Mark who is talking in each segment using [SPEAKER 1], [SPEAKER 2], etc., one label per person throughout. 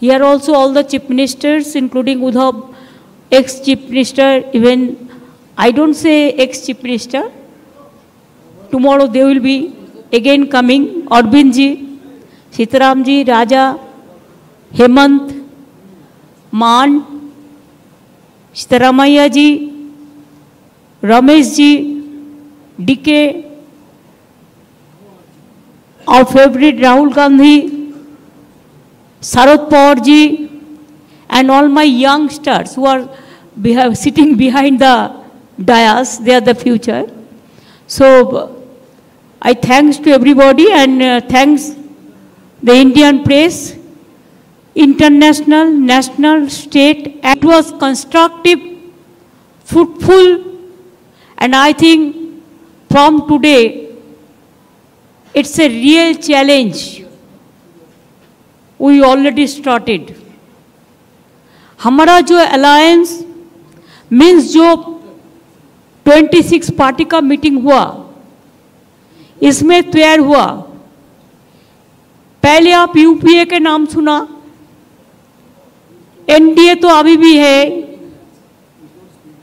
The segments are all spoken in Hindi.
[SPEAKER 1] Here also all the chief ministers, including Uddhav, ex-chief minister, even I don't say ex-chief minister. Tomorrow they will be again coming. Arvind ji, Sitaram ji, Raja, Hemant, Maan, Sitaramaiah ji, Ramesh ji, DK, our favorite Rahul Gandhi, Sharad Pawar ji, and all my youngsters who are sitting behind the dais, they are the future. So I thanks to everybody and thanks the Indian press, international, national, state. It was constructive, fruitful, and I think from today, it's a real challenge. We already started. हमारा जो अलायंस मीन्स जो 26 पार्टी का मीटिंग हुआ, इसमें तैयार हुआ। पहले आप यूपीए के नाम सुना, एनडीए तो अभी भी है,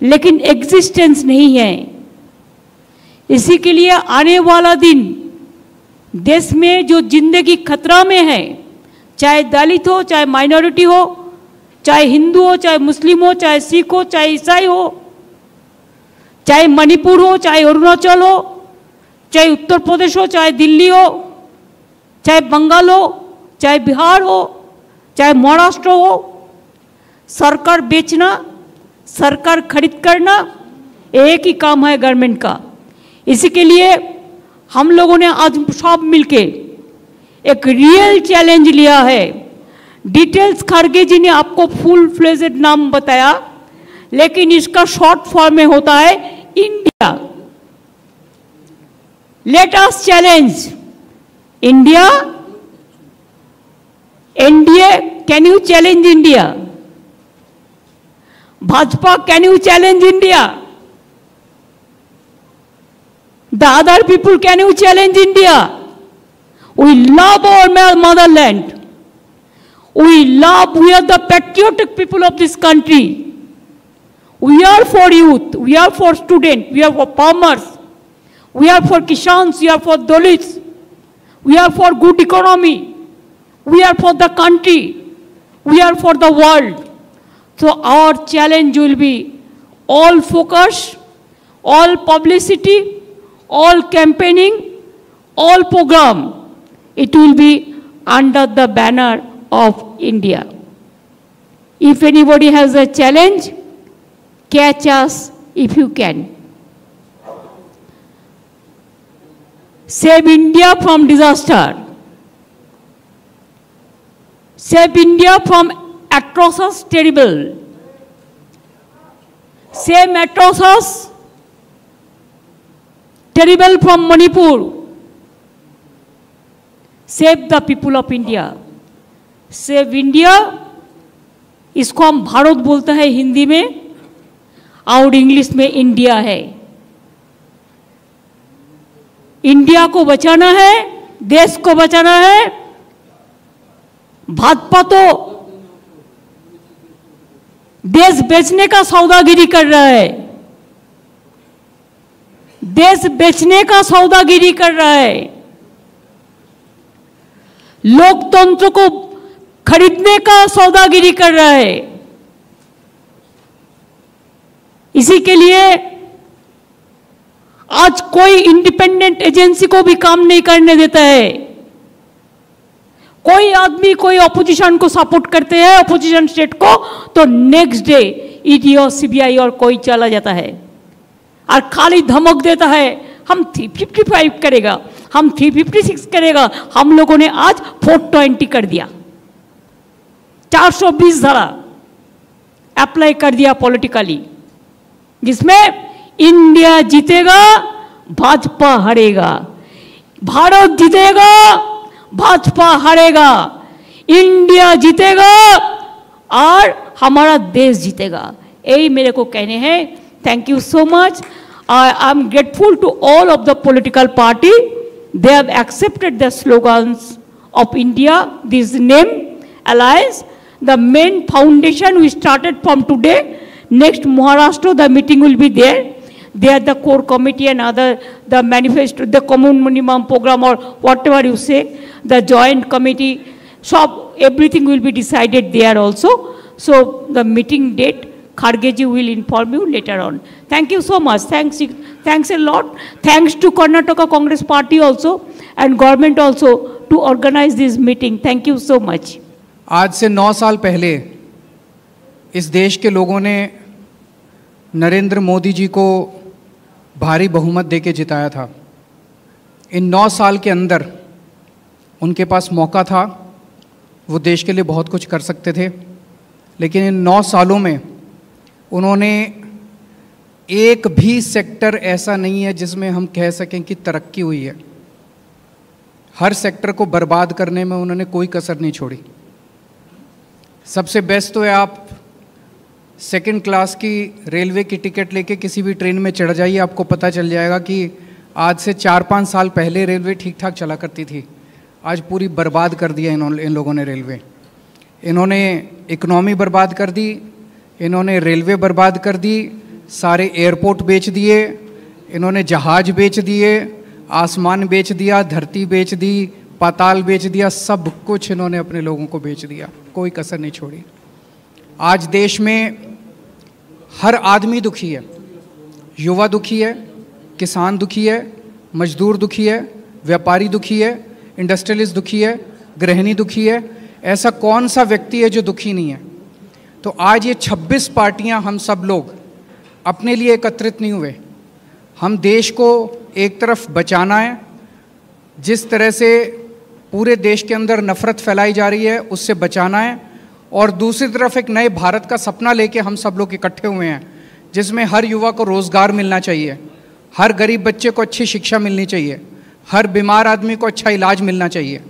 [SPEAKER 1] लेकिन एग्जिस्टेंस नहीं है। इसी के लिए आने वाला दिन देश में जो जिंदगी खतरा में है, चाहे दलित हो, चाहे माइनॉरिटी हो, चाहे हिंदू हो, चाहे मुस्लिम हो, चाहे सिख हो, चाहे ईसाई हो, चाहे मणिपुर हो, चाहे अरुणाचल हो, चाहे उत्तर प्रदेश हो, चाहे दिल्ली हो, चाहे बंगाल हो, चाहे बिहार हो, चाहे महाराष्ट्र हो, सरकार बेचना, सरकार खरीद करना, एक ही काम है गवर्नमेंट का। इसी के लिए हम लोगों ने आज सब मिलके एक रियल चैलेंज लिया है। डिटेल्स खड़गे जी ने आपको फुल फ्लेजेड नाम बताया, लेकिन इसका शॉर्ट फॉर्म में होता है India. Let us challenge India. NDA, can you challenge India? Bhajpa, can you challenge India? The other people, can you challenge India? We love our motherland. We are the patriotic people of this country. We are for youth, we are for students, we are for farmers, we are for Kishans, we are for Dalits, we are for good economy, we are for the country, we are for the world. So our challenge will be all focus, all publicity, all campaigning, all program. It will be under the banner of India. If anybody has a challenge, catch us if you can. Save India from disaster. Save India from atrocious terrible. Save atrocious terrible from Manipur. Save the people of India. Save India, इसको हम भारत बोलते हैं हिंदी में और इंग्लिश में इंडिया है। इंडिया को बचाना है, देश को बचाना है। भाजपा तो देश बेचने का सौदागिरी कर रहा है, देश बेचने का सौदागिरी कर रहा है, लोकतंत्र को खरीदने का सौदागिरी कर रहा है। इसी के लिए आज कोई इंडिपेंडेंट एजेंसी को भी काम नहीं करने देता है। कोई आदमी कोई ऑपोजिशन को सपोर्ट करते हैं, ऑपोजिशन स्टेट को, तो नेक्स्ट डे ईडी और सीबीआई और कोई चला जाता है और खाली धमक देता है, हम 355 करेगा, हम 356 करेगा। हम लोगों ने आज 420 कर दिया, 420 धारा अप्लाई कर दिया पॉलिटिकली, जिसमें इंडिया जीतेगा, भाजपा हारेगा, भारत जीतेगा, भाजपा हारेगा, इंडिया जीतेगा और हमारा देश जीतेगा। यही मेरे को कहने हैं। Thank you so much. I am grateful to all of the political party. They have accepted the slogans of India, this name, alliance. The main foundation we started from today. Next Maharashtra, the meeting will be there. There the core committee and other, the manifesto, the common minimum program or whatever you say, the joint committee, so everything will be decided there also. So the meeting date, Kharge ji will inform you later on. Thank you so much. Thanks a lot. Thanks to Karnataka Congress Party also and government also to organize this meeting. Thank you so much.
[SPEAKER 2] आज से 9 साल पहले इस देश के लोगों ने नरेंद्र मोदी जी को भारी बहुमत देके जिताया था। इन 9 साल के अंदर उनके पास मौका था, वो देश के लिए बहुत कुछ कर सकते थे, लेकिन इन 9 सालों में उन्होंने एक भी सेक्टर ऐसा नहीं है जिसमें हम कह सकें कि तरक्की हुई है। हर सेक्टर को बर्बाद करने में उन्होंने कोई कसर नहीं छोड़ी। सबसे बेस्ट तो है आप सेकंड क्लास की रेलवे की टिकट लेके किसी भी ट्रेन में चढ़ जाइए, आपको पता चल जाएगा कि आज से 4-5 साल पहले रेलवे ठीक ठाक चला करती थी, आज पूरी बर्बाद कर दिया इन लोगों ने रेलवे। इन्होंने इकोनॉमी बर्बाद कर दी, इन्होंने रेलवे बर्बाद कर दी, सारे एयरपोर्ट बेच दिए, इन्होंने जहाज बेच दिए, आसमान बेच दिया, धरती बेच दी, पाताल बेच दिया, सब कुछ इन्होंने अपने लोगों को बेच दिया, कोई कसर नहीं छोड़ी। आज देश में हर आदमी दुखी है, युवा दुखी है, किसान दुखी है, मजदूर दुखी है, व्यापारी दुखी है, इंडस्ट्रियलिस्ट दुखी है, गृहिणी दुखी है। ऐसा कौन सा व्यक्ति है जो दुखी नहीं है? तो आज ये 26 पार्टियां, हम सब लोग अपने लिए एकत्रित नहीं हुए। हम देश को एक तरफ बचाना है, जिस तरह से पूरे देश के अंदर नफरत फैलाई जा रही है उससे बचाना है, और दूसरी तरफ एक नए भारत का सपना लेके हम सब लोग इकट्ठे हुए हैं, जिसमें हर युवा को रोज़गार मिलना चाहिए, हर गरीब बच्चे को अच्छी शिक्षा मिलनी चाहिए, हर बीमार आदमी को अच्छा इलाज मिलना चाहिए।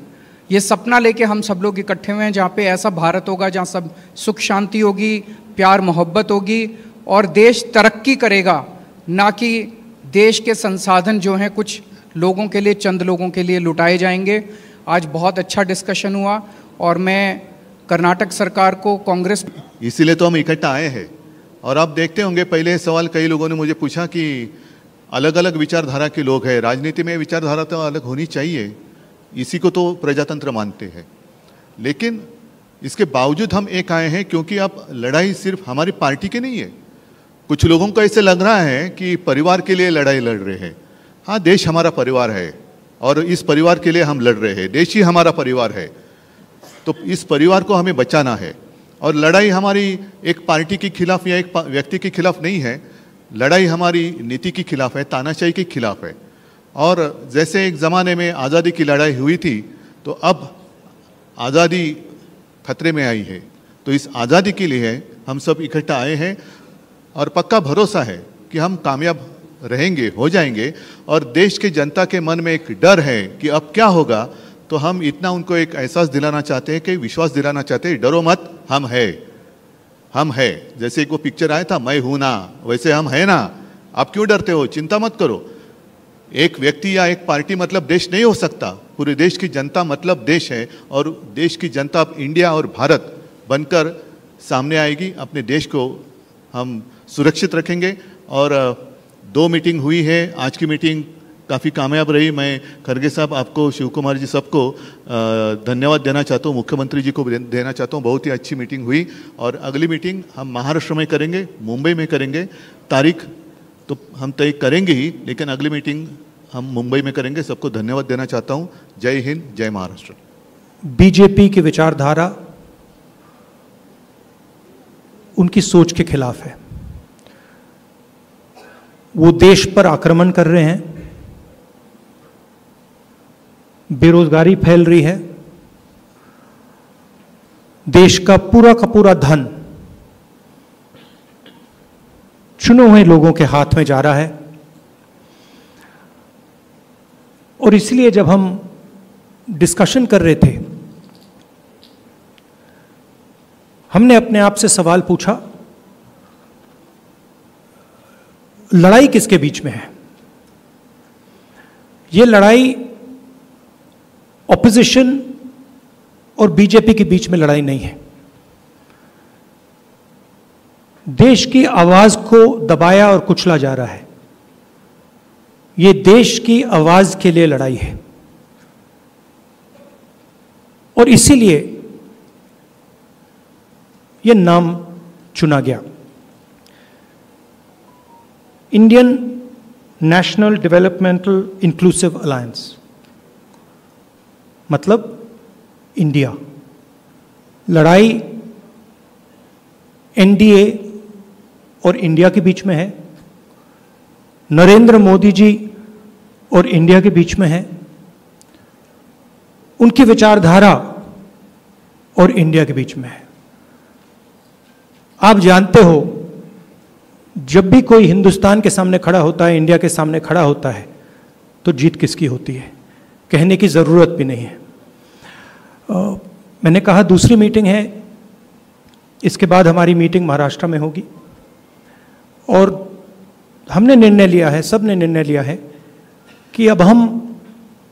[SPEAKER 2] ये सपना लेके हम सब लोग इकट्ठे हुए हैं, जहाँ पे ऐसा भारत होगा जहाँ सब सुख शांति होगी, प्यार मोहब्बत होगी और देश तरक्की करेगा, ना कि देश के संसाधन जो हैं कुछ लोगों के लिए, चंद लोगों के लिए लुटाए जाएंगे। आज बहुत अच्छा डिस्कशन हुआ और मैं कर्नाटक सरकार को, कांग्रेस,
[SPEAKER 3] इसीलिए तो हम इकट्ठा आए हैं। और आप देखते होंगे पहले सवाल कई लोगों ने मुझे पूछा कि अलग अलग विचारधारा के लोग हैं, राजनीति में विचारधारा तो अलग होनी चाहिए, इसी को तो प्रजातंत्र मानते हैं। लेकिन इसके बावजूद हम एक आए हैं क्योंकि अब लड़ाई सिर्फ हमारी पार्टी की नहीं है। कुछ लोगों को ऐसे लग रहा है कि परिवार के लिए लड़ाई लड़ रहे हैं। हाँ, देश हमारा परिवार है और इस परिवार के लिए हम लड़ रहे हैं, देश ही हमारा परिवार है, तो इस परिवार को हमें बचाना है। और लड़ाई हमारी एक पार्टी के खिलाफ या एक व्यक्ति के खिलाफ नहीं है, लड़ाई हमारी नीति के खिलाफ है, तानाशाही के खिलाफ है। और जैसे एक ज़माने में आज़ादी की लड़ाई हुई थी, तो अब आज़ादी खतरे में आई है। तो इस आज़ादी के लिए हम सब इकट्ठा आए हैं और पक्का भरोसा है कि हम कामयाब रहेंगे, हो जाएंगे। और देश की जनता के मन में एक डर है कि अब क्या होगा, तो हम इतना उनको एक एहसास दिलाना चाहते हैं, कि विश्वास दिलाना चाहते हैं, डरो मत, हम है। जैसे एक वो पिक्चर आया था, मैं हूं ना, वैसे हम है ना, आप क्यों डरते हो, चिंता मत करो। एक व्यक्ति या एक पार्टी मतलब देश नहीं हो सकता, पूरे देश की जनता मतलब देश है, और देश की जनता अब इंडिया और भारत बनकर सामने आएगी। अपने देश को हम सुरक्षित रखेंगे। और 2 मीटिंग हुई है, आज की मीटिंग काफ़ी कामयाब रही। मैं खरगे साहब, आपको, शिव कुमार जी, सबको धन्यवाद देना चाहता हूँ, मुख्यमंत्री जी को देना चाहता हूँ। बहुत ही अच्छी मीटिंग हुई। और अगली मीटिंग हम महाराष्ट्र में करेंगे, मुंबई में करेंगे। तारीख तो हम तय करेंगे ही, लेकिन अगली मीटिंग हम मुंबई में करेंगे। सबको धन्यवाद देना चाहता हूँ। जय हिंद, जय महाराष्ट्र।
[SPEAKER 4] बीजेपी की विचारधारा उनकी सोच के खिलाफ है। वो देश पर आक्रमण कर रहे हैं, बेरोजगारी फैल रही है, देश का पूरा धन चुने हुए लोगों के हाथ में जा रहा है। और इसलिए जब हम डिस्कशन कर रहे थे, हमने अपने आप से सवाल पूछा, लड़ाई किसके बीच में है? ये लड़ाई ऑपोजिशन और बीजेपी के बीच में लड़ाई नहीं है। देश की आवाज को दबाया और कुचला जा रहा है। ये देश की आवाज के लिए लड़ाई है और इसीलिए ये नाम चुना गया। Indian national developmental inclusive alliance, मतलब इंडिया। लड़ाई एनडीए और इंडिया के बीच में है, नरेंद्र मोदी जी और इंडिया के बीच में है, उनकी विचारधारा और इंडिया के बीच में है। आप जानते हो, जब भी कोई हिंदुस्तान के सामने खड़ा होता है, इंडिया के सामने खड़ा होता है, तो जीत किसकी होती है, कहने की ज़रूरत भी नहीं है। मैंने कहा दूसरी मीटिंग है, इसके बाद हमारी मीटिंग महाराष्ट्र में होगी और हमने निर्णय लिया है, सब ने निर्णय लिया है कि अब हम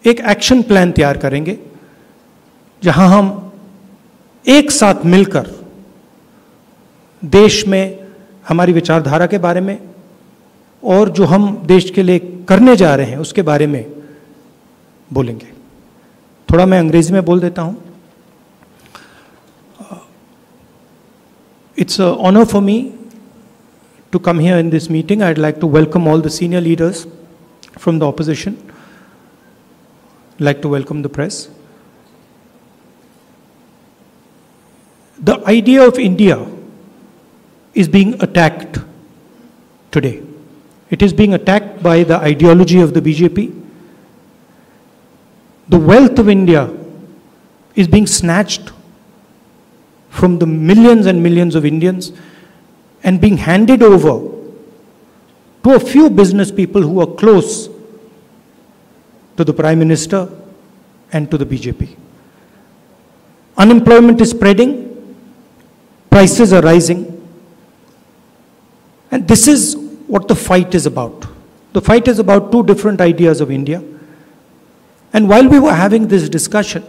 [SPEAKER 4] एक एक्शन प्लान तैयार करेंगे जहां हम एक साथ मिलकर देश में हमारी विचारधारा के बारे में और जो हम देश के लिए करने जा रहे हैं उसके बारे में बोलेंगे। थोड़ा मैं अंग्रेजी में बोल देता हूं। It's an honor for me to come here in this meeting. I'd like to welcome all the senior leaders from the opposition. I'd like to welcome the press. The idea of India is being attacked today. It is being attacked by the ideology of the BJP. The wealth of India is being snatched from the millions and millions of Indians and being handed over to a few business people who are close to the Prime Minister and to the BJP. Unemployment is spreading, prices are rising, and this is what the fight is about. The fight is about two different ideas of India. And while we were having this discussion,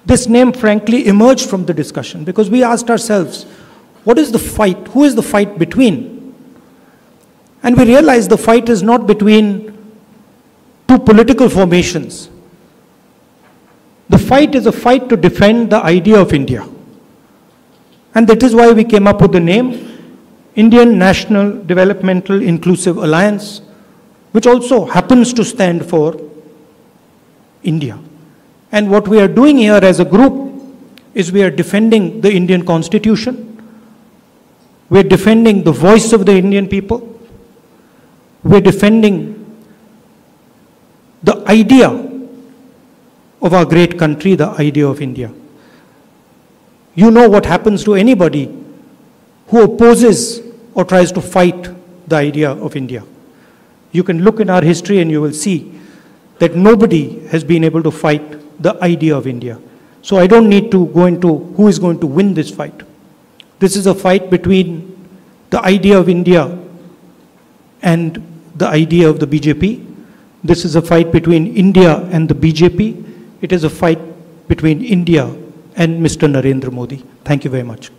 [SPEAKER 4] this name frankly emerged from the discussion because we asked ourselves, what is the fight? Who is the fight between? And we realized the fight is not between two political formations. The fight is a fight to defend the idea of India. And that is why we came up with the name Indian National Developmental Inclusive Alliance, which also happens to stand for India. And what we are doing here as a group is we are defending the Indian Constitution. We are defending the voice of the Indian people. We are defending the idea of our great country, the idea of India. You know what happens to anybody who opposes or tries to fight the idea of India. You can look in our history and you will see that nobody has been able to fight the idea of India. So I don't need to go into who is going to win this fight. This is a fight between the idea of India and the idea of the BJP. This is a fight between India and the BJP. It is a fight between India and Mr. Narendra Modi. Thank you very much.